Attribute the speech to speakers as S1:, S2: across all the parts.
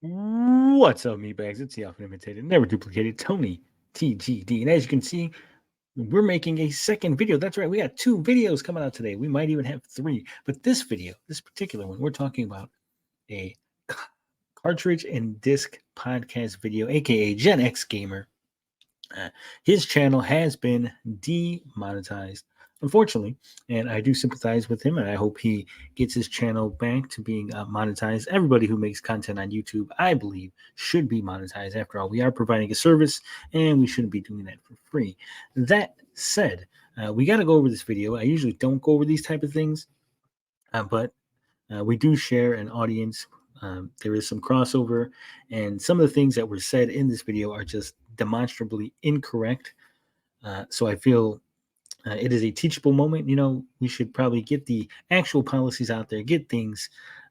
S1: What's up, me bags? It's the often imitated, never duplicated Tony TGD. And as you can see, we're making a second video. That's right, we got two videos coming out today. We might even have three. But this video, this particular one, we're talking about a cartridge and disc podcast video, aka GenX Gamer. His channel has been demonetized, unfortunately, and I do sympathize with him, and I hope he gets his channel back to being monetized. Everybody who makes content on YouTube, I believe, should be monetized. After all, we are providing a service, and we shouldn't be doing that for free. That said, we got to go over this video. I usually don't go over these type of things, but we do share an audience. There is some crossover, and some of the things that were said in this video are just demonstrably incorrect. So I feel it is a teachable moment. You know, we should probably get the actual policies out there, get things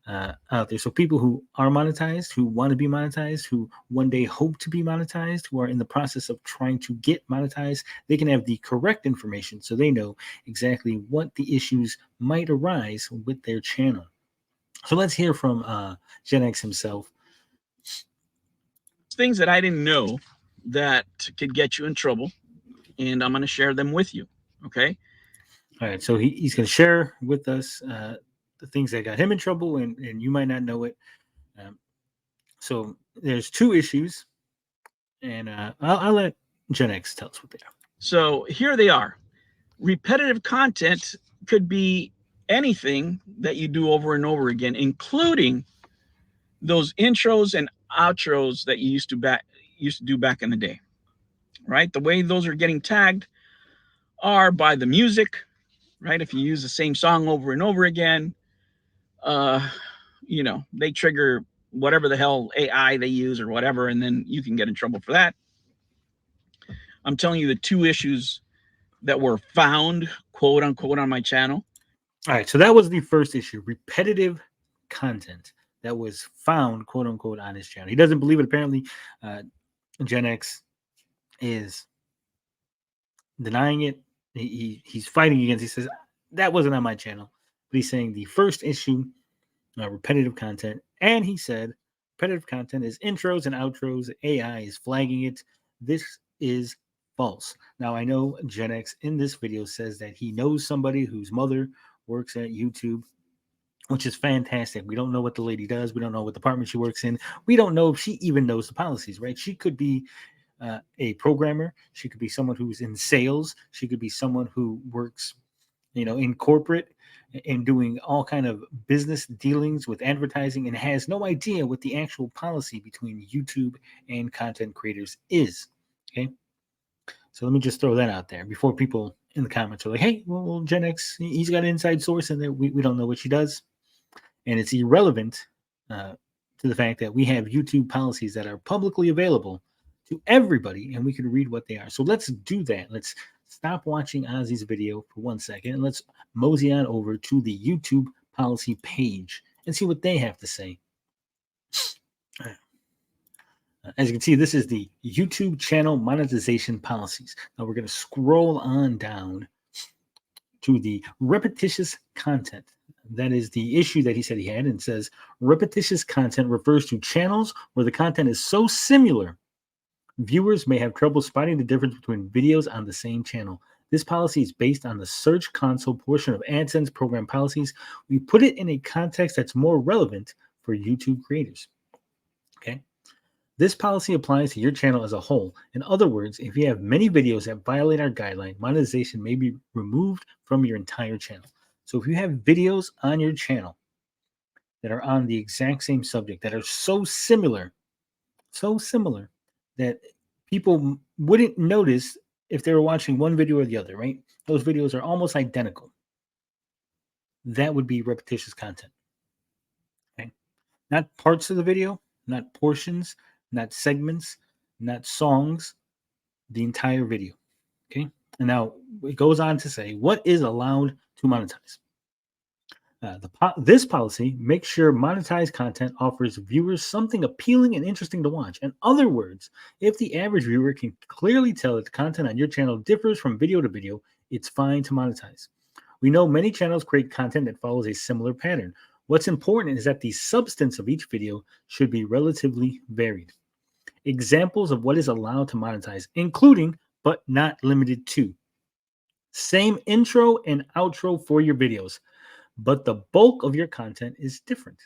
S1: out there. So people who are monetized, who want to be monetized, who one day hope to be monetized, who are in the process of trying to get monetized, they can have the correct information so they know exactly what the issues might arise with their channel. So let's hear from GenX himself.
S2: Things that I didn't know that could get you in trouble, and I'm going to share them with you. Okay.
S1: All right. So he's going to share with us the things that got him in trouble, and you might not know it. So there's two issues, and I'll let GenX tell us what they are.
S2: So here they are. Repetitive content could be anything that you do over and over again, including those intros and outros that you used to do back in the day. Right? The way those are getting tagged are by the music, right? If you use the same song over and over again, they trigger whatever the hell AI they use or whatever, and then you can get in trouble for that. I'm telling you the two issues that were found, quote unquote, on my channel.
S1: All right, so that was the first issue, repetitive content that was found, quote unquote, on his channel. He doesn't believe it. Apparently, GenX is denying it. He's fighting against. He says that wasn't on my channel, but he's saying the first issue, repetitive content, and he said repetitive content is intros and outros. AI is flagging it. This is false. Now I know GenX in this video says that he knows somebody whose mother works at YouTube, which is fantastic. We don't know what the lady does. We don't know what department she works in. We don't know if she even knows the policies, right? She could be a programmer. She could be someone who's in sales. She could be someone who works, in corporate and doing all kind of business dealings with advertising and has no idea what the actual policy between YouTube and content creators is. Okay. So let me just throw that out there before people in the comments are like, hey, well, GenX, he's got an inside source in there. We don't know what she does. And it's irrelevant to the fact that we have YouTube policies that are publicly available to everybody, and we can read what they are. So let's do that. Let's stop watching Ozzy's video for 1 second, and let's mosey on over to the YouTube policy page and see what they have to say. As you can see, this is the YouTube channel monetization policies. Now we're going to scroll on down to the repetitious content. That is the issue that he said he had, and says repetitious content refers to channels where the content is so similar viewers may have trouble spotting the difference between videos on the same channel. This policy is based on the Search Console portion of AdSense program policies. We put it in a context that's more relevant for YouTube creators. Okay. This policy applies to your channel as a whole. In other words, if you have many videos that violate our guideline, monetization may be removed from your entire channel. So if you have videos on your channel that are on the exact same subject, that are so similar that people wouldn't notice if they were watching one video or the other, right? Those videos are almost identical. That would be repetitious content. Okay. Not parts of the video, not portions, not segments, not songs, the entire video. Okay. And now it goes on to say what is allowed to monetize. This policy makes sure monetized content offers viewers something appealing and interesting to watch. In other words, if the average viewer can clearly tell that the content on your channel differs from video to video, it's fine to monetize. We know many channels create content that follows a similar pattern. What's important is that the substance of each video should be relatively varied. Examples of what is allowed to monetize, including but not limited to: same intro and outro for your videos, but the bulk of your content is different.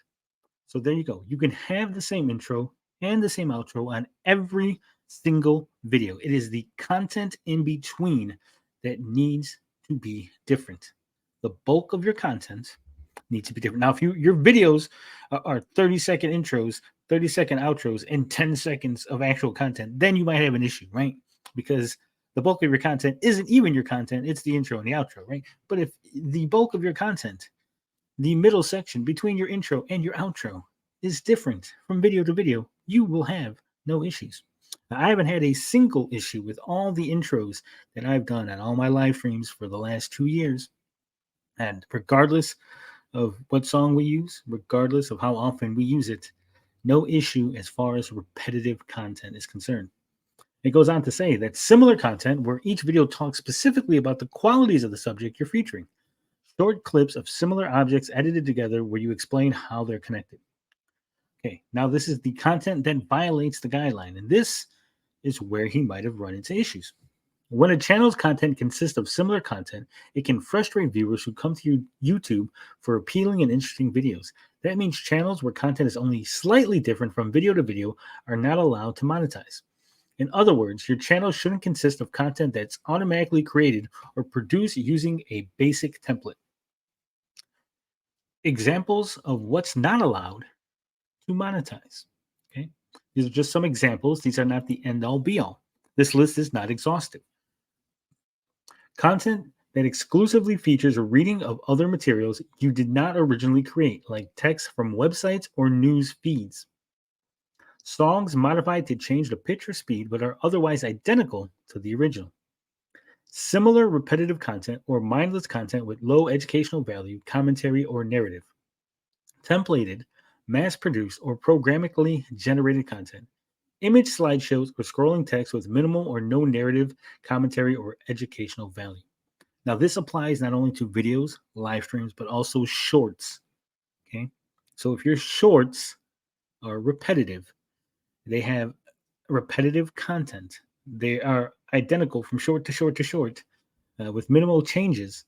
S1: So there you go. You can have the same intro and the same outro on every single video. It is the content in between that needs to be different. The bulk of your content needs to be different. Now, if your videos are 30-second intros, 30-second outros, and 10 seconds of actual content, then you might have an issue, right? Because the bulk of your content isn't even your content, it's the intro and the outro, right? But if the bulk of your content, the middle section between your intro and your outro, is different from video to video, you will have no issues. Now, I haven't had a single issue with all the intros that I've done on all my live streams for the last 2 years. And regardless of what song we use, regardless of how often we use it, no issue as far as repetitive content is concerned. It goes on to say that similar content where each video talks specifically about the qualities of the subject you're featuring. Short clips of similar objects edited together where you explain how they're connected. Okay, now this is the content that violates the guideline, and this is where he might have run into issues. When a channel's content consists of similar content, it can frustrate viewers who come to YouTube for appealing and interesting videos. That means channels where content is only slightly different from video to video are not allowed to monetize. In other words, your channel shouldn't consist of content that's automatically created or produced using a basic template. Examples of what's not allowed to monetize. Okay, these are just some examples. These are not the end all be all. This list is not exhaustive. Content that exclusively features a reading of other materials you did not originally create, like text from websites or news feeds. Songs modified to change the pitch or speed but are otherwise identical to the original. Similar repetitive content or mindless content with low educational value, commentary, or narrative. Templated, mass-produced, or programmatically generated content. Image slideshows or scrolling text with minimal or no narrative, commentary, or educational value. Now, this applies not only to videos, live streams, but also shorts. Okay, so if your shorts are repetitive, they have repetitive content. They are identical from short to short to short with minimal changes.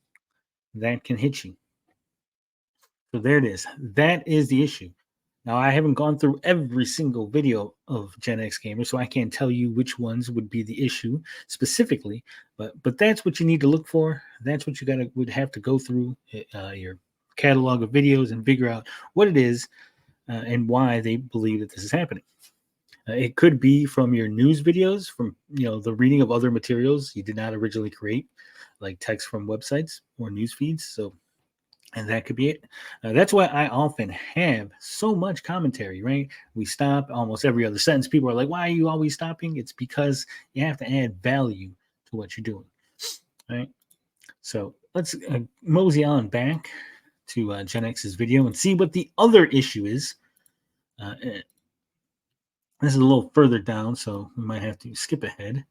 S1: That can hit you. So there it is. That is the issue. Now, I haven't gone through every single video of GenX Gamer, so I can't tell you which ones would be the issue specifically. But that's what you need to look for. That's what you would have to go through your catalog of videos and figure out what it is and why they believe that this is happening. It could be from your news videos, from the reading of other materials you did not originally create, like text from websites or news feeds. So, and that could be it. That's why I often have so much commentary, right? We stop almost every other sentence. People are like, why are you always stopping? It's because you have to add value to what you're doing, right? So let's mosey on back to GenX's video and see what the other issue is. This is a little further down, so we might have to skip ahead.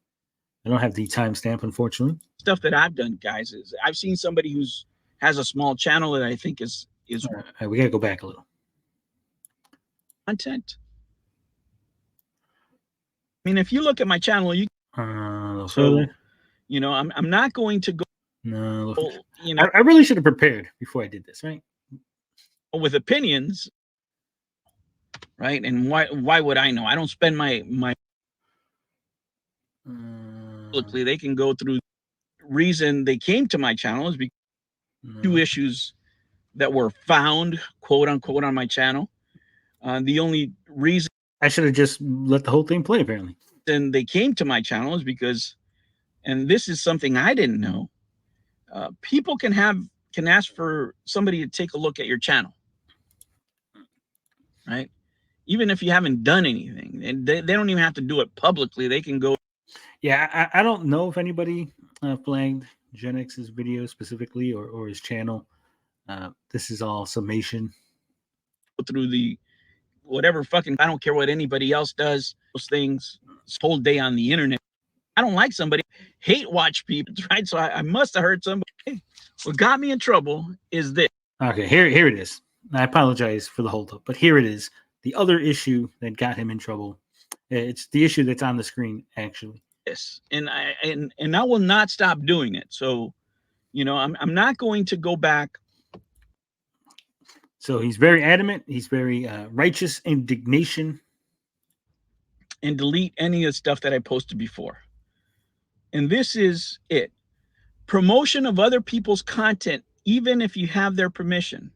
S1: I don't have the timestamp, unfortunately.
S2: Stuff that I've done, guys, is I've seen somebody who's has a small channel that I think is
S1: all right, we got to go back a little.
S2: Content. I mean, if you look at my channel, you
S1: A little
S2: so
S1: further.
S2: I'm not going to go.
S1: No, I really should have prepared before I did this, right?
S2: With opinions, right? And why would I know? I don't spend my publicly. They can go through. Reason they came to my channel is because two issues that were found, quote unquote, on my channel. The only reason
S1: I should have just let the whole thing play, apparently.
S2: Then they came to my channel is because, and this is something I didn't know, people can ask for somebody to take a look at your channel, right? Even if you haven't done anything, and they don't even have to do it publicly. They can go.
S1: Yeah, I don't know if anybody flagged GenX's video specifically or his channel. This is all summation.
S2: Through the whatever fucking, I don't care what anybody else does, those things, this whole day on the internet. I don't like somebody, hate watch people, right? So I must have heard somebody. What got me in trouble is this.
S1: Okay, here it is. I apologize for the holdup, but here it is. The other issue that got him in trouble. It's the issue that's on the screen, actually.
S2: Yes, and I will not stop doing it. So, I'm not going to go back.
S1: So he's very adamant. He's very righteous indignation.
S2: And delete any of the stuff that I posted before. And this is it. Promotion of other people's content, even if you have their permission.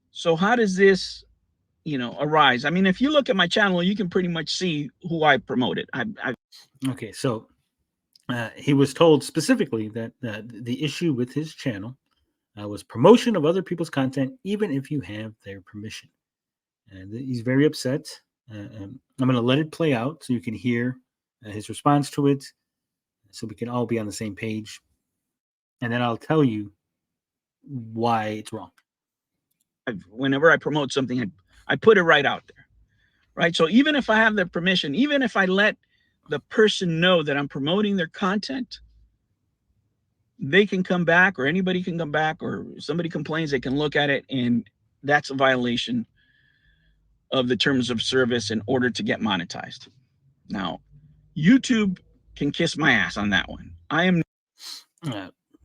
S2: So how does this, arise? I mean, if you look at my channel, you can pretty much see who I promoted.
S1: Okay, so he was told specifically that the issue with his channel was promotion of other people's content, even if you have their permission. And he's very upset. I'm going to let it play out so you can hear his response to it, so we can all be on the same page. And then I'll tell you why it's wrong.
S2: Whenever I promote something, I put it right out there, right? So even if I have their permission, even if I let the person know that I'm promoting their content, they can come back, or anybody can come back, or somebody complains, they can look at it, and that's a violation of the terms of service in order to get monetized. Now, YouTube can kiss my ass on that one. I am.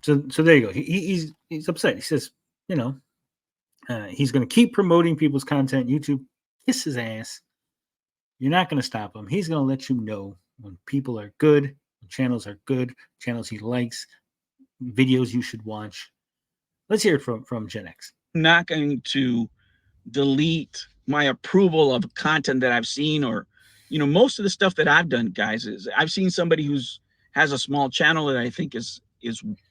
S1: So there you go. He's upset. He says, he's going to keep promoting people's content. YouTube, kiss his ass. You're not going to stop him. He's going to let you know when people are good, when channels are good, channels he likes, videos you should watch. Let's hear it from GenX.
S2: Not going to delete my approval of content that I've seen, or most of the stuff that I've done, guys, is I've seen somebody who's has a small channel that I think is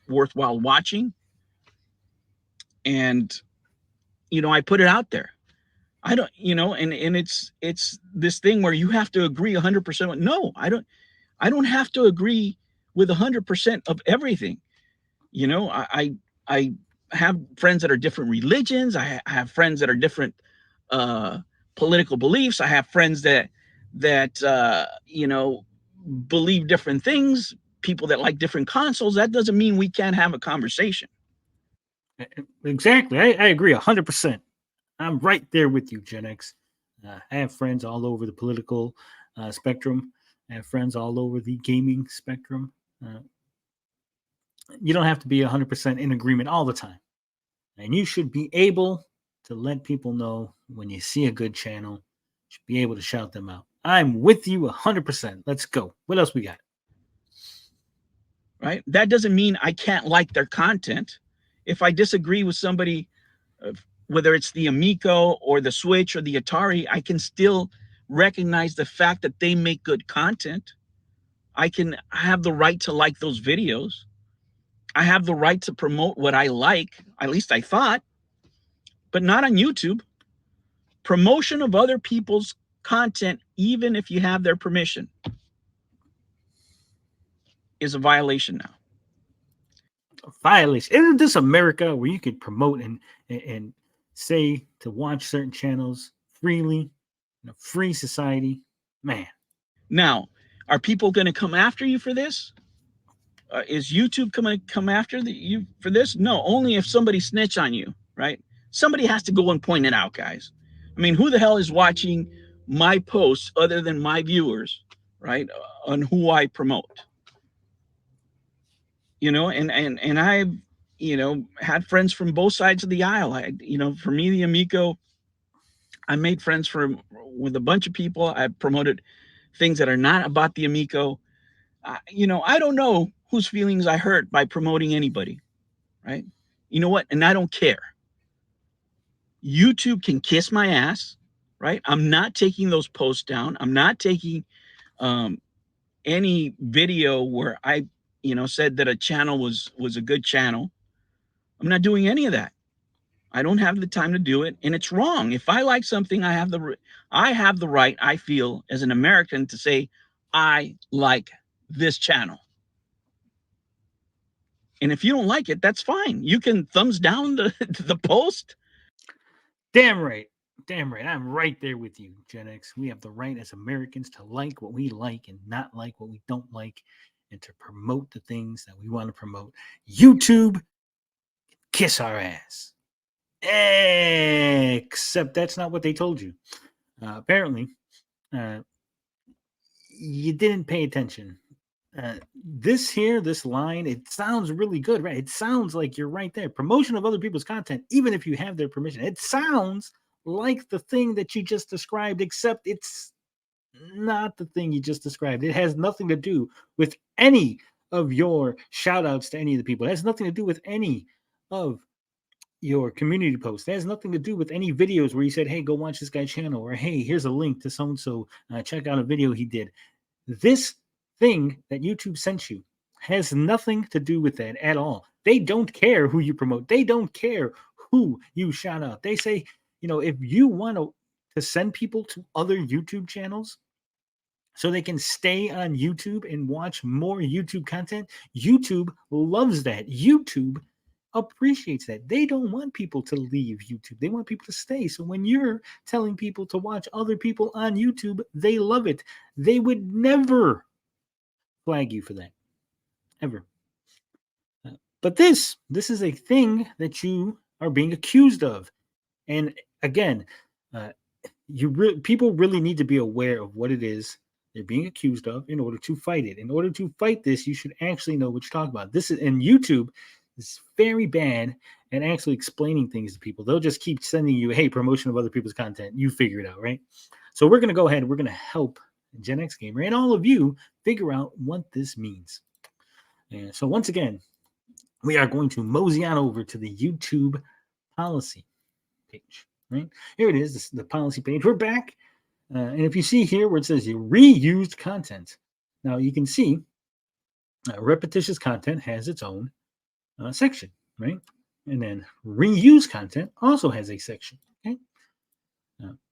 S2: worthwhile watching, and I put it out there. I don't, and it's this thing where you have to agree 100%. No, I don't have to agree with 100% of everything. I have friends that are different religions. I have friends that are different political beliefs. I have friends that believe different things. People that like different consoles. That doesn't mean we can't have a conversation.
S1: Exactly. I agree 100%. I'm right there with you, GenX. I have friends all over the political spectrum. I have friends all over the gaming spectrum. You don't have to be 100% in agreement all the time. And you should be able to let people know when you see a good channel. You should be able to shout them out. I'm with you 100%. Let's go. What else we got?
S2: Right? That doesn't mean I can't like their content. If I disagree with somebody, whether it's the Amico or the Switch or the Atari, I can still recognize the fact that they make good content. I have the right to like those videos. I have the right to promote what I like, at least I thought, but not on YouTube. Promotion of other people's content, even if you have their permission, is a violation now.
S1: A violation. Isn't this America where you could promote and say to watch certain channels freely in a free society? Man.
S2: Now, are people going to come after you for this? Is YouTube going to come after you for this? No, only if somebody snitch on you, right? Somebody has to go and point it out, guys. I mean, who the hell is watching my posts other than my viewers, right? On who I promote. And I've, had friends from both sides of the aisle. For me, the Amico, I made friends with a bunch of people. I promoted things that are not about the Amico. I don't know whose feelings I hurt by promoting anybody, right? You know what? And I don't care. YouTube can kiss my ass, right? I'm not taking those posts down. I'm not taking any video where I, said that a channel was a good channel. I'm not doing any of that. I don't have the time to do it, and it's wrong. If I like something, I have the right, I feel, as an American, to say I like this channel. And if you don't like it, that's fine. You can thumbs down the post.
S1: Damn right. Damn right. I'm right there with you, GenX. We have the right as Americans to like what we like and not like what we don't like, and to promote the things that we want to promote. YouTube, kiss our ass. Except that's not what they told you. Apparently, you didn't pay attention. This line, it sounds really good, right? It sounds like you're right there. Promotion of other people's content, even if you have their permission. It sounds like the thing that you just described, except it's not the thing you just described. It has nothing to do with any of your shout outs to any of the people. It has nothing to do with any of your community posts. It has nothing to do with any videos where you said, hey, go watch this guy's channel, or hey, here's a link to so and so. Check out a video he did. This thing that YouTube sent you has nothing to do with that at all. They don't care who you promote. They don't care who you shout out. They say, if you want to send people to other YouTube channels so they can stay on YouTube and watch more YouTube content, YouTube loves that. YouTube appreciates that. They don't want people to leave YouTube. They want people to stay. So when you're telling people to watch other people on YouTube, they love it. They would never flag you for that, ever. But this is a thing that you are being accused of. And again, people really need to be aware of what it is they're being accused of in order to fight it. In order to fight this, you should actually know what you're talking about. This is, and YouTube is very bad at actually explaining things to people. They'll just keep sending you, hey, promotion of other people's content. You figure it out, right? So we're going to go ahead and we're going to help GenX Gamer and all of you figure out what this means. And so once again, we are going to mosey on over to the YouTube policy page, right? Here it is, the policy page. We're back. And if you see here where it says reused content, now you can see repetitious content has its own section, right? And then reuse content also has a section, okay?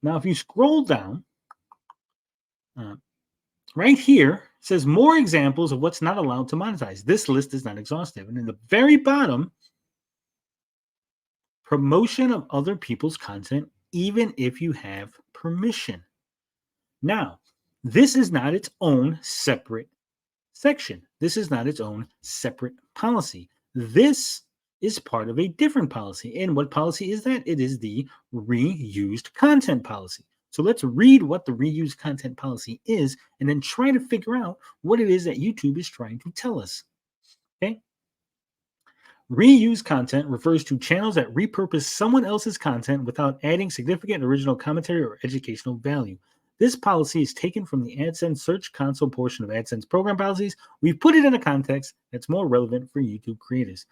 S1: Now, if you scroll down, right here, it says more examples of what's not allowed to monetize. This list is not exhaustive. And in the very bottom, promotion of other people's content, even if you have permission. Now, this is not its own separate section. This is not its own separate policy. This is part of a different policy. And what policy is that? It is the reused content policy. So let's read what the reused content policy is and then try to figure out what it is that YouTube is trying to tell us. Okay? Reused content refers to channels that repurpose someone else's content without adding significant original commentary or educational value. This policy is taken from the AdSense Search Console portion of AdSense program policies. We've put it in a context that's more relevant for YouTube creators.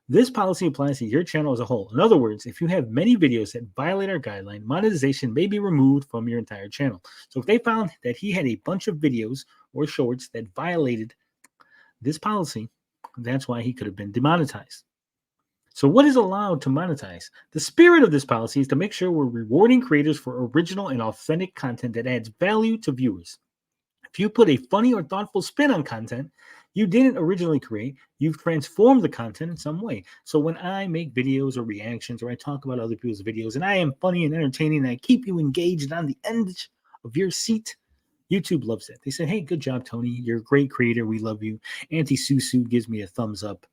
S1: This policy applies to your channel as a whole. In other words, if you have many videos that violate our guideline, monetization may be removed from your entire channel. So if they found that he had a bunch of videos or shorts that violated this policy, that's why he could have been demonetized. So what is allowed to monetize? The spirit of this policy is to make sure we're rewarding creators for original and authentic content that adds value to viewers. If you put a funny or thoughtful spin on content you didn't originally create, you've transformed the content in some way. So when I make videos or reactions or I talk about other people's videos and I am funny and entertaining and I keep you engaged on the edge of your seat, YouTube loves it. They say, hey, good job, Tony. You're a great creator. We love you. Auntie Susu gives me a thumbs up,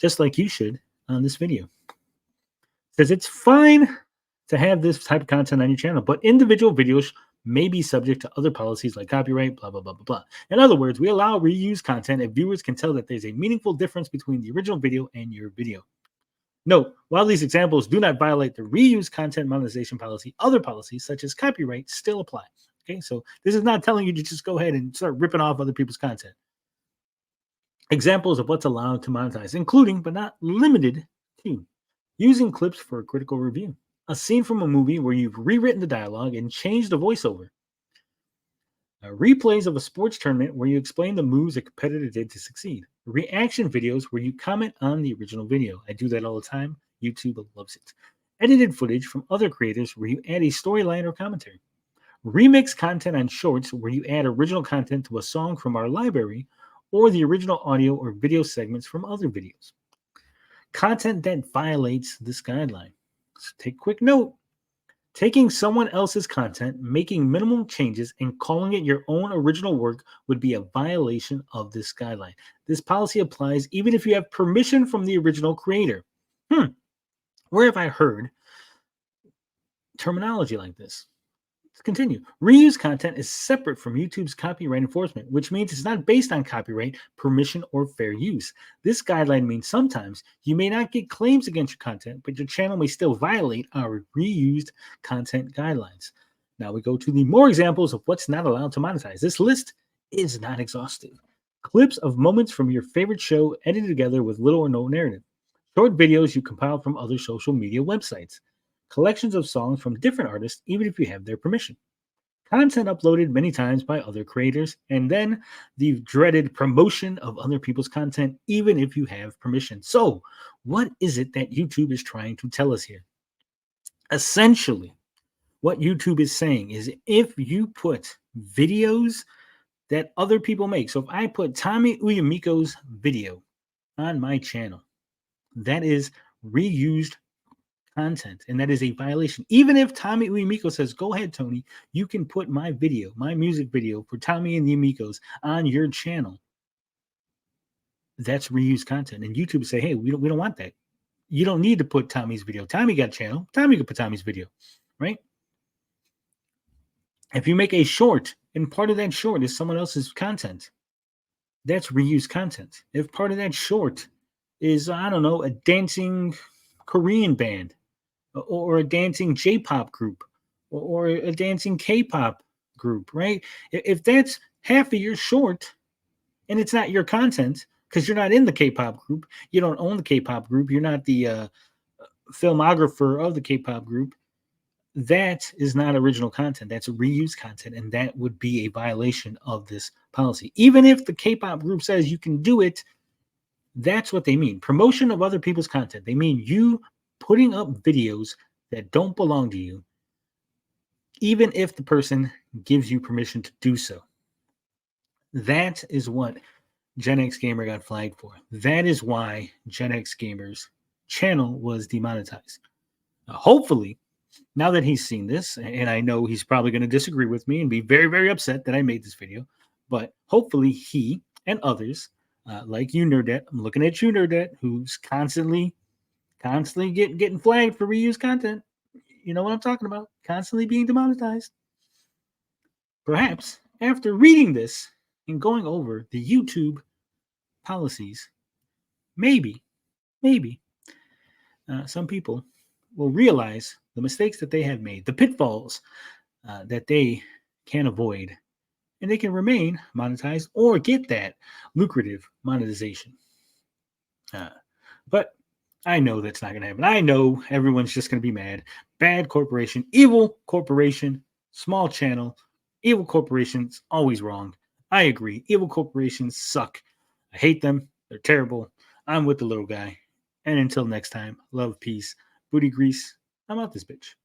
S1: just like you should on this video. Says it's fine to have this type of content on your channel, but individual videos may be subject to other policies like copyright, blah, blah, blah, blah, blah. In other words, we allow reused content if viewers can tell that there's a meaningful difference between the original video and your video. Note, while these examples do not violate the reused content monetization policy, other policies such as copyright still apply. Okay, so this is not telling you to just go ahead and start ripping off other people's content. Examples of what's allowed to monetize, including but not limited to using clips for a critical review, a scene from a movie where you've rewritten the dialogue and changed the voiceover, replays of a sports tournament where you explain the moves a competitor did to succeed, reaction videos where you comment on the original video. I do that all the time. YouTube loves it. Edited footage from other creators where you add a storyline or commentary. Remix content on shorts where you add original content to a song from our library or the original audio or video segments from other videos. Content that violates this guideline. So take quick note. Taking someone else's content, making minimal changes, and calling it your own original work would be a violation of this guideline. This policy applies even if you have permission from the original creator. Where have I heard terminology like this? Let's continue. Reuse content is separate from YouTube's copyright enforcement, which means it's not based on copyright, permission, or fair use. This guideline means sometimes you may not get claims against your content, but your channel may still violate our reused content guidelines. Now we go to the more examples of what's not allowed to monetize. This list is not exhaustive. Clips of moments from your favorite show edited together with little or no narrative. Short videos you compiled from other social media websites. Collections of songs from different artists, even if you have their permission. Content uploaded many times by other creators, and then the dreaded promotion of other people's content, even if you have permission. So, what is it that YouTube is trying to tell us here? Essentially, what YouTube is saying is if you put videos that other people make, so if I put Tommy Uyamiko's video on my channel, that is reused content, and that is a violation. Even if Tommy Uyamiko says, "Go ahead, Tony, you can put my video, my music video for Tommy and the Amigos on your channel," that's reused content. And YouTube say, "Hey, we don't want that. You don't need to put Tommy's video. Tommy got a channel. Tommy can put Tommy's video, right?" If you make a short and part of that short is someone else's content, that's reused content. If part of that short is, I don't know, a dancing Korean band or a dancing J-pop group or a dancing K-pop group, right? If that's half of your short and it's not your content because you're not in the K-pop group, you don't own the K-pop group, you're not the filmographer of the K-pop group, that is not original content. That's reused content, and that would be a violation of this policy. Even if the K-pop group says you can do it, that's what they mean. Promotion of other people's content. They mean you putting up videos that don't belong to you, even if the person gives you permission to do so. That is what GenX Gamer got flagged for. That is why GenX Gamer's channel was demonetized. Hopefully, now that he's seen this, and I know he's probably going to disagree with me and be very, very upset that I made this video, but hopefully he and others, like you, Nerdet, I'm looking at you, Nerdet, who's constantly getting flagged for reused content. You know what I'm talking about? Constantly being demonetized. Perhaps after reading this and going over the YouTube policies, maybe some people will realize the mistakes that they have made, the pitfalls that they can avoid, and they can remain monetized or get that lucrative monetization. But I know that's not going to happen. I know everyone's just going to be mad. Bad corporation, evil corporation, small channel, evil corporations, always wrong. I agree. Evil corporations suck. I hate them. They're terrible. I'm with the little guy. And until next time, love, peace, booty grease. I'm out this bitch.